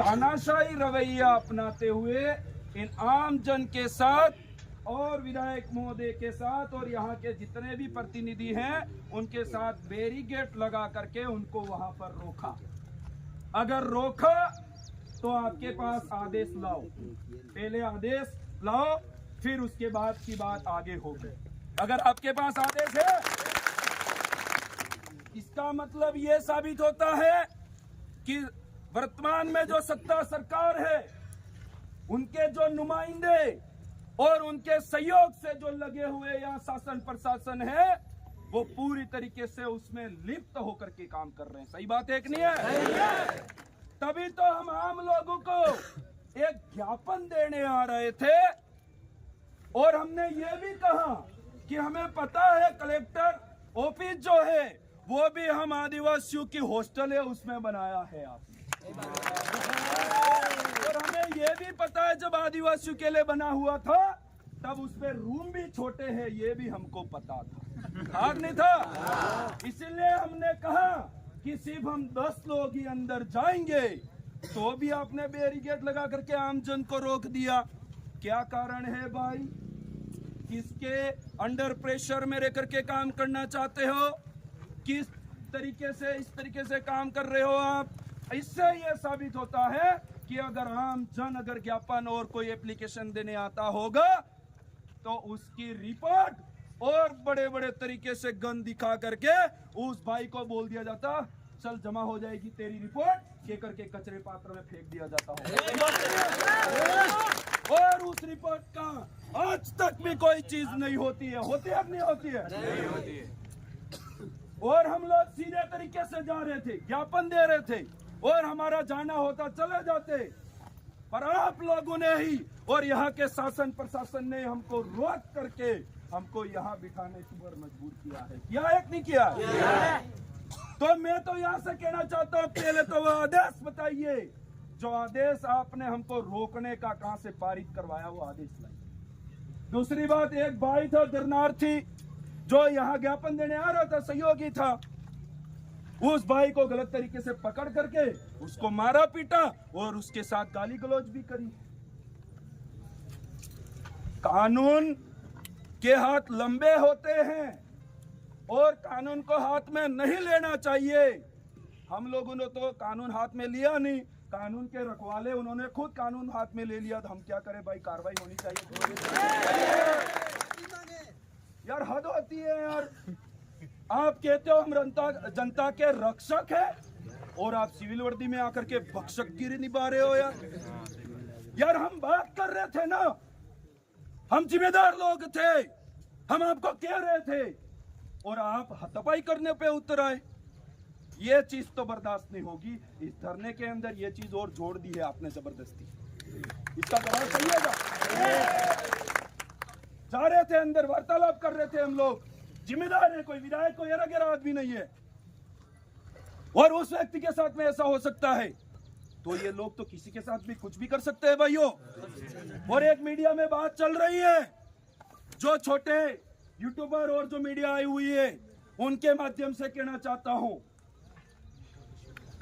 तानाशाही रवैया अपनाते हुए इन आम जन के साथ और विधायक महोदय के साथ और यहाँ के जितने भी प्रतिनिधि हैं उनके साथ बैरिकेड लगा करके उनको वहां पर रोका। अगर रोका तो आपके पास आदेश लाओ, पहले आदेश लाओ, फिर उसके बाद की बात आगे होगी। अगर आपके पास आदेश है, इसका मतलब ये साबित होता है कि वर्तमान में जो सत्ता सरकार है, उनके जो नुमाइंदे और उनके सहयोग से जो लगे हुए यहाँ शासन प्रशासन है, वो पूरी तरीके से उसमें लिप्त होकर के काम कर रहे हैं। सही बात है कि नहीं है? तभी तो हम आम लोगों को एक ज्ञापन देने आ रहे थे और हमने ये भी कहा कि हमें पता है कलेक्टर ऑफिस जो है वो भी हम आदिवासियों की हॉस्टल है उसमें बनाया है आपने, और हमें ये भी पता है जब आदिवासियों के लिए बना हुआ था तब उसमें रूम भी छोटे हैं, ये भी हमको पता था नहीं था? इसलिए हमने कहा कि सिर्फ हम 10 लोग ही अंदर जाएंगे, तो भी आपने बैरिकेड लगा करके आम जन को रोक दिया। क्या कारण है भाई? किसके अंडर प्रेशर में रह करके काम करना चाहते हो? किस तरीके से इस तरीके से काम कर रहे हो आप? इससे यह साबित होता है कि अगर आम जन अगर ज्ञापन और कोई एप्लीकेशन देने आता होगा तो उसकी रिपोर्ट और बड़े बड़े तरीके से गन दिखा करके उस भाई को बोल दिया जाता, चल जमा हो जाएगी तेरी रिपोर्ट, के करके कचरे पात्र में फेंक दिया जाता हो। और उस रिपोर्ट का आज तक भी कोई चीज नहीं होती है। होती है नहीं होती है? नहीं होती है। और हम लोग सीधे तरीके से जा रहे थे, ज्ञापन दे रहे थे और हमारा जाना होता चले जाते, पर आप लोगों ने ही और यहाँ के शासन प्रशासन ने हमको रोक करके हमको यहाँ बिठाने पर मजबूर किया है। किया है कि नहीं किया? तो मैं तो यहाँ से कहना चाहता हूँ, पहले तो वो आदेश बताइए, जो आदेश आपने हमको रोकने का कहां से पारित करवाया, वो आदेश लाइए। दूसरी बात, एक भाई था दर्शनार्थी जो यहाँ ज्ञापन देने आ रहा था, सहयोगी था, उस भाई को गलत तरीके से पकड़ करके उसको मारा पीटा और उसके साथ गाली गलौज भी करी। कानून के हाथ लंबे होते हैं और कानून को हाथ में नहीं लेना चाहिए। हम लोगों ने तो कानून हाथ में लिया नहीं, कानून के रखवाले उन्होंने खुद कानून हाथ में ले लिया। तो हम क्या करें भाई? कार्रवाई होनी चाहिए यार, हद होती है यार। आप कहते हो हम जनता के रक्षक है और आप सिविल वर्दी में आकर के भक्षकगिरी निभा रहे हो यार। हम बात कर रहे थे ना, हम जिम्मेदार लोग थे, हम आपको कह रहे थे और आप हथपाई करने पे उतर आए। ये चीज तो बर्दाश्त नहीं होगी। इस धरने के अंदर ये चीज और जोड़ दी है आपने जबरदस्ती। इसका जवाब चाहिएगा। जा रहे थे अंदर, वार्तालाप कर रहे थे हम लोग, जिम्मेदार है, कोई विधायक कोई एरा आदमी नहीं है और उस व्यक्ति के साथ में ऐसा हो सकता है, तो ये लोग तो किसी के साथ भी कुछ भी कर सकते हैं भाइयों। और एक मीडिया में बात चल रही है, जो छोटे यूट्यूबर और जो मीडिया आई हुई है उनके माध्यम से कहना चाहता हूं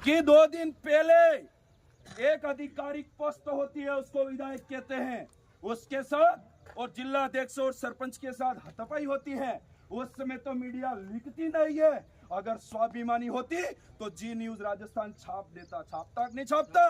कि 2 दिन पहले एक आधिकारिक पोस्ट होती है, उसको विधायक कहते हैं, उसके साथ और जिला अध्यक्ष और सरपंच के साथ हाथापाई होती है। उस समय तो मीडिया लिखती नहीं है, अगर स्वाभिमानी होती तो जी न्यूज राजस्थान छाप देता। छापता नहीं छापता?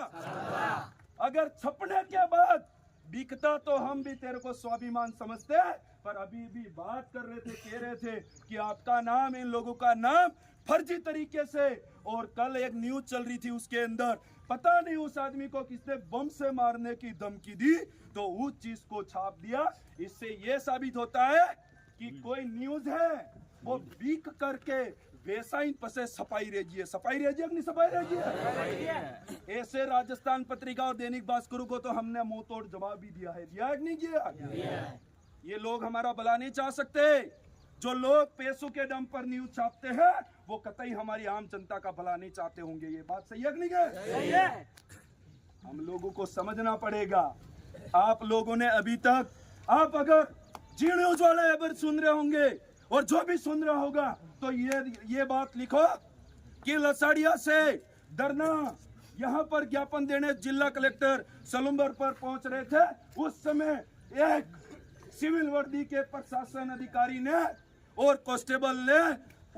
अगर छपने के बाद बिकता तो हम भी तेरे को स्वाभिमान समझते, पर अभी भी बात कर रहे थे, कह रहे थे कि आपका नाम, इन लोगों का नाम फर्जी तरीके से, और कल एक न्यूज चल रही थी उसके अंदर पता नहीं उस आदमी को किसने बम से मारने की धमकी दी तो उस चीज को छाप दिया। इससे यह साबित होता है कि कोई न्यूज है वो बीक करके वैसा ही पसे सफाई रेजी है। सफाई रेजी है कि नहीं सफाई रेजी है? ऐसे राजस्थान पत्रिका और दैनिक भास्कर को तो हमने मुंह तोड़ जवाब भी दिया है। दिया है कि नहीं किया? ये लोग हमारा भला नहीं चाह सकते। जो लोग पैसों के दम पर न्यूज छापते हैं वो कतई हमारी आम जनता का भला नहीं चाहते होंगे। ये बात सही है कि नहीं है? हम लोगों को समझना पड़ेगा। आप लोगों ने अभी तक, आप अगर जी न्यूज वाले अगर सुन रहे होंगे और जो भी सुन रहा होगा तो ये बात लिखो कि लसाड़िया से डरना यहाँ पर ज्ञापन देने जिला कलेक्टर सलूम्बर पर पहुंच रहे थे, उस समय एक सिविल वर्दी के प्रशासन अधिकारी ने और कांस्टेबल ने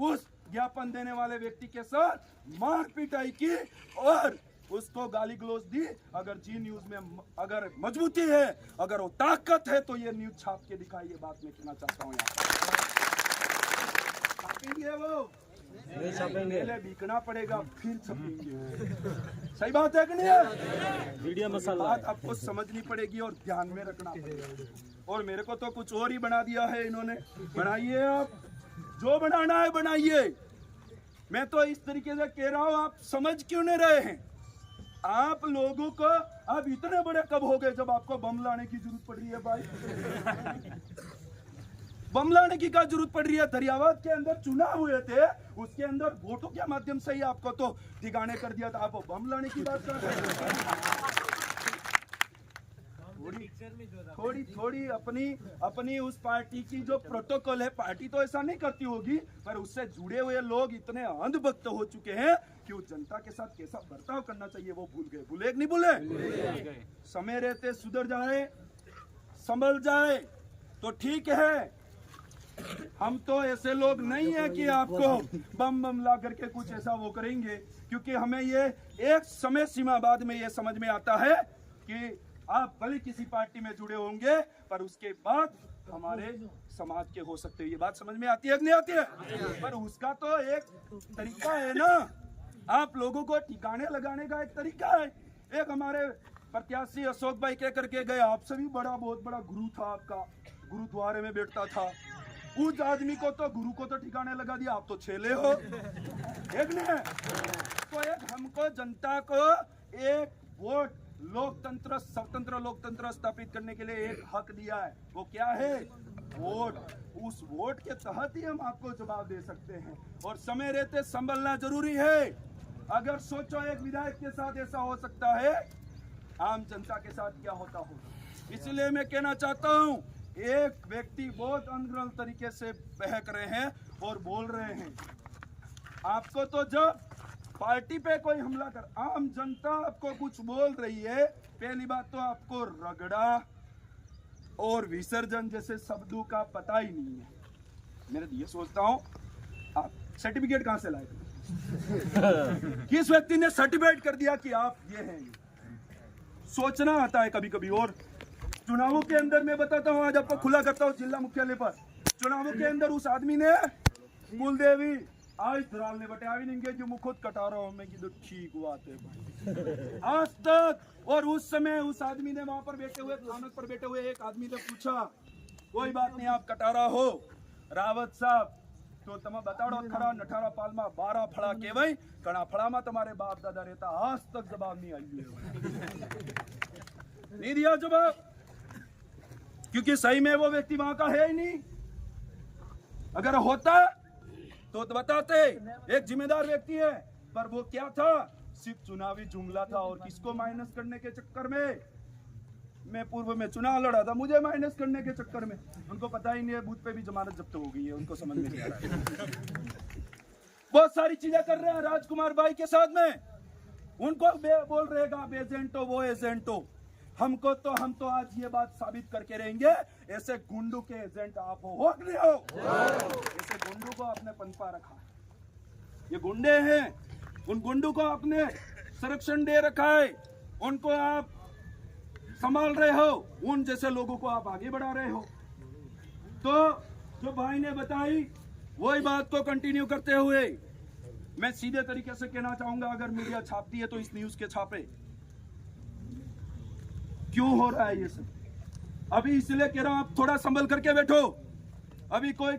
उस ज्ञापन देने वाले व्यक्ति के साथ मार पिटाई की और उसको गाली गलौज दी। अगर जी न्यूज में अगर मजबूती है, अगर वो ताकत है, तो ये न्यूज छाप के दिखाई। ये बात मैं कहना चाहता हूँ। छापेंगे वो छापेंगे, पहले बिकना पड़ेगा फिर छपेंगे। सही बात है कि नहीं? मीडिया मसाला बात आपको समझनी पड़ेगी और ध्यान में रखना पड़ेगा। और मेरे को तो कुछ और ही बना दिया है इन्होंने। बनाइए, आप जो बनाना है बनाइए। मैं तो इस तरीके से कह रहा हूँ, आप समझ क्यों नहीं रहे हैं? आप लोगों को अब इतने बड़े कब हो गए जब आपको बम लाने की जरूरत पड़ रही है भाई? बम लाने की क्या जरूरत पड़ रही है? दरियावाद के अंदर चुनाव हुए थे, उसके अंदर वोटों के माध्यम से ही आपको तो ठिकाने कर दिया था। आप बम लाने की बात कर रहे हैं। थोड़ी अपनी उस पार्टी की जो प्रोटोकॉल है, पार्टी तो ऐसा नहीं करती होगी, पर उससे जुड़े हुए लोग इतने अंधभक्त हो चुके हैं कि वो जनता के साथ कैसा बर्ताव करना चाहिए वो भूल गए। भूले कि नहीं भूले? समय रहते सुधर जाए, संभल जाए तो ठीक है। हम तो ऐसे लोग नहीं है कि आपको बम ला करके कुछ ऐसा वो करेंगे, क्योंकि हमें ये एक समय सीमा बाद में ये समझ में आता है कि आप भले किसी पार्टी में जुड़े होंगे, पर उसके बाद हमारे समाज के हो सकते हैं। ये बात समझ में आती है कि नहीं आती है? पर उसका तो एक तरीका है ना, आप लोगों को ठिकाने लगाने का एक तरीका है। एक हमारे प्रत्याशी अशोक भाई कह करके गए, आपसे भी बड़ा बहुत बड़ा गुरु था आपका, गुरुद्वारे में बैठता था। उस आदमी को तो गुरु को तो ठिकाने लगा दिया, आप तो छेले हो। एक नहीं, तो एक हमको जनता को एक वोट, लोकतंत्र, स्वतंत्र लोकतंत्र स्थापित करने के लिए एक हक दिया है। वो क्या है? वोट। उस वोट के तहत ही हम आपको जवाब दे सकते हैं। और समय रहते संभलना जरूरी है। अगर सोचो एक विधायक के साथ ऐसा हो सकता है, आम जनता के साथ क्या होता होगा? इसलिए मैं कहना चाहता हूँ, एक व्यक्ति बहुत अनर्गल तरीके से बहक रहे हैं और बोल रहे हैं। आपको तो जब पार्टी पे कोई हमला कर, आम जनता आपको कुछ बोल रही है, पहली बात तो आपको रगड़ा और विसर्जन जैसे शब्दों का पता ही नहीं है। मेरे ये सोचता हूँ, आप सर्टिफिकेट कहाँ से लाए? किस व्यक्ति ने सर्टिफाइड कर दिया कि आप ये हैं? सोचना आता है कभी कभी। और चुनावों के अंदर मैं बताता हूँ, आज आपको खुला करता हूँ जिला मुख्यालय पर, चुनावों के अंदर उस आदमी ने कुलदेवी आज धराल ने बटे नहीं गए जो मुखुद कटा रहा हूं मैं कि ठीक बात है आज तक। और उस समय उस आदमी ने वहां पर बैठे हुए, थानक पर बैठे हुए एक आदमी ने पूछा, कोई बात नहीं आप कटारा हो रावत साहब, तो तम बताड़ो खड़ा नठारा पालमा 12 फड़ा के भाई कड़ा फड़ा में तुम्हारे बाप दादा रहता। आज तक जवाब नहीं आई, नहीं दिया जवाब, क्योंकि सही में वो व्यक्ति वहां का है ही नहीं। अगर होता तो बताते, एक जिम्मेदार व्यक्ति है, पर वो क्या था? सिर्फ चुनावी जुमला था। और किसको माइनस करने के चक्कर में? मैं पूर्व में चुनाव लड़ा था, मुझे माइनस करने के चक्कर में। उनको पता ही नहीं है बूथ पे भी जमानत जब्त हो गई है, उनको समझ में नहीं आ रहा है। बहुत सारी चीजें कर रहे हैं राजकुमार भाई के साथ में, उनको बोल रहेगा आप एजेंट हो, वो एजेंट हो। हम तो आज ये बात साबित करके रहेंगे, ऐसे गुंडों के एजेंट आप हो कि नहीं हो? ऐसे गुंडों को आपने पनपा रखा है, ये गुंडे हैं, उन गुंडों को आपने संरक्षण दे रखा है, उनको आप संभाल रहे हो, उन जैसे लोगों को आप आगे बढ़ा रहे हो। तो जो भाई ने बताई वही बात को कंटिन्यू करते हुए मैं सीधे तरीके से कहना चाहूंगा, अगर मीडिया छापती है तो इस न्यूज के छापे। क्यों हो रहा है ये सब? अभी इसलिए कह रहा हूं, आप थोड़ा संभल करके बैठो। अभी कोई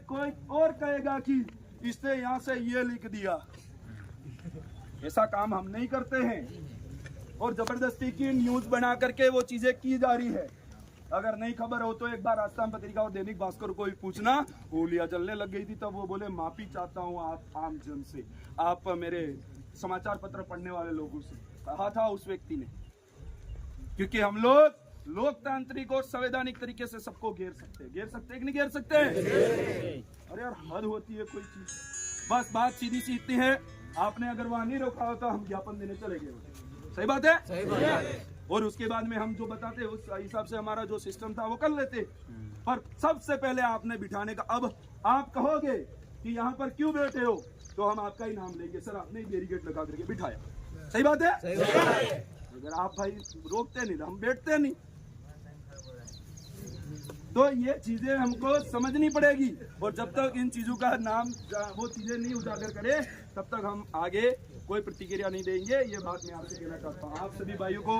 और कहेगा कि इसने यहां से ये लिख दिया, ऐसा काम हम नहीं करते हैं। और जबरदस्ती की न्यूज बना करके वो चीजें की जा रही है। अगर नहीं खबर हो तो एक बार आसाम पत्रिका और दैनिक भास्कर को भी पूछना, गोलियां चलने लग गई थी तब वो बोले माफी चाहता हूं आप आम जन से, आप मेरे समाचार पत्र पढ़ने वाले लोगों से, कहा था उस व्यक्ति ने। क्योंकि हम लोग लोकतांत्रिक और संवैधानिक तरीके से सबको घेर सकते हैं कि नहीं घेर सकते? अरे यार हद होती है कोई चीज। बस बात सीधी सी इतनी है, आपने अगर वहां नहीं रोका होता हम ज्ञापन देने चले गए होते। सही बात है, सही बात है। और उसके बाद में हम जो बताते उस हिसाब से हमारा जो सिस्टम था वो कर लेते। पर सबसे पहले आपने बिठाने का, अब आप कहोगे कि यहाँ पर क्यों बैठे हो, तो हम आपका ही नाम लेंगे, सर आपने बैरिकेड लगा करके बिठाया। सही बात है, सही बात है। अगर आप भाई रोकते नहीं तो हम बैठते नहीं। तो ये चीजें हमको समझनी पड़ेगी, और जब तक इन चीजों का नाम वो चीजें नहीं उजागर करे तब तक हम आगे कोई प्रतिक्रिया नहीं देंगे। ये बात मैं आपसे कहना चाहता हूँ। आप सभी भाइयों को